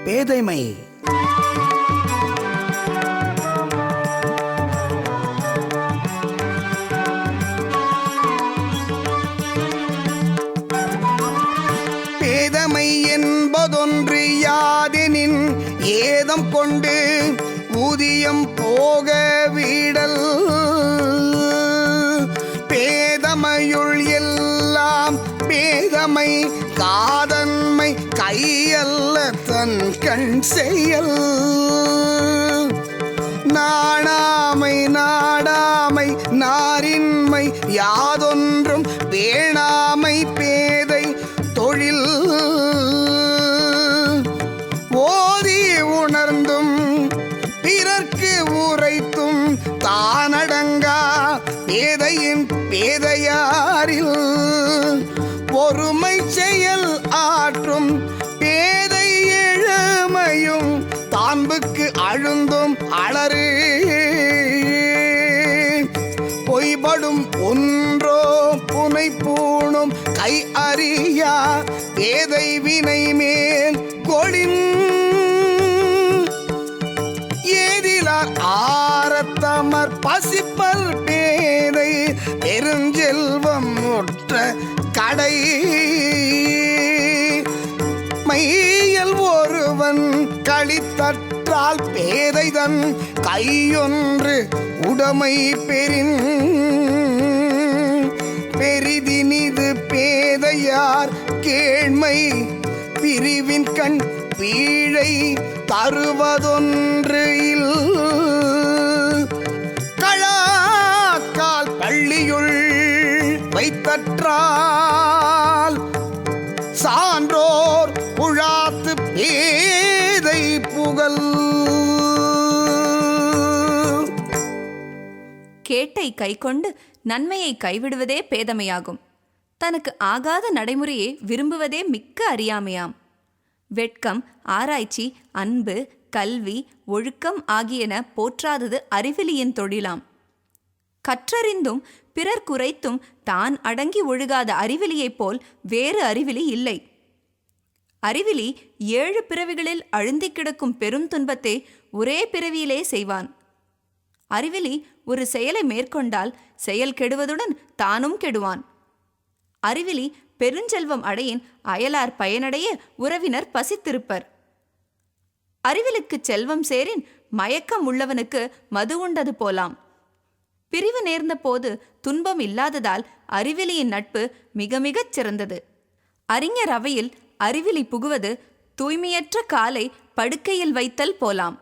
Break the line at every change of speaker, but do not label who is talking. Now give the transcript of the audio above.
பேதைமை. பேதமை என்பதொன்று யாதெனின் ஏதம் கொண்டு ஊதியம் போக வீடல். பேதமையுள் எல்லாம் பேதமை காதன்மை கையல்ல தன் கண் செயல். நாணாமை நாடாமை நாரின்மை யாதொன்றும் வேணாமை பேதை தொழில். ஓதி உணர்ந்தும் பிறர்க்கு உரைத்தும் தானடங்கா பேதையின் பேதையாரில். பொறுமை செயல் ஆற்றும் பேதை எழுமையும் தான்புக்கு அழுந்தும் அலறு. பொய்படும் ஒன்றோ புனை பூணும் கை அறியா பேதை வினை மேல் கொளின். ஏதிலார் ஆரத்தமர் பசிப்பர் பேதை பெருஞ்செல்வம் முற்ற கடை. மையல் ஒருவன் களித்தற்றால் பேதைதன் கையொன்று உடைமை பெறின். பெரிதினிது பேதையார் கேழ்மை பிரிவின் கண் பீழை தருவதொன்று இல். கழாக்கால் பள்ளியுள் வைத்தற்றால் சான்றோர் புழாத்து பேதை புகழ்.
கேட்டை கைக்கொண்டு நன்மையை கைவிடுவதே பேதமையாகும். தனக்கு ஆகாத நடைமுறையை விரும்புவதே மிக்க அறியாமையாம். வெட்கம், ஆராய்ச்சி, அன்பு, கல்வி, ஒழுக்கம் ஆகியன போற்றாதது அறிவிலியின் தொழிலாம். கற்றறிந்தும் பிறர் குறைத்தும் தான் அடங்கி ஒழுகாத அறிவிலியைப் போல் வேறு அறிவிலி இல்லை. அறிவிலி 7 பிறவிகளில் அழுந்தி கிடக்கும் பெரும் துன்பத்தை ஒரே பிறவியிலே செய்வான். அறிவிலி ஒரு செயலை மேற்கொண்டால் செயல் கெடுவதுடன் தானும் கெடுவான். அறிவிலி பெருஞ்செல்வம் அடையின் அயலார் பயனடைய உறவினர் பசித்திருப்பர். அறிவிலுக்கு செல்வம் சேரின் மயக்கம் உள்ளவனுக்கு மது உண்டது போலாம். பிரிவு நேர்ந்த போது துன்பம் இல்லாததால் அறிவிலியின் நட்பு மிக மிகச் சிறந்தது. அறிஞர் அவையில் அறிவிலி புகுவது தூய்மையற்ற காலை படுக்கையில் வைத்தல் போலாம்.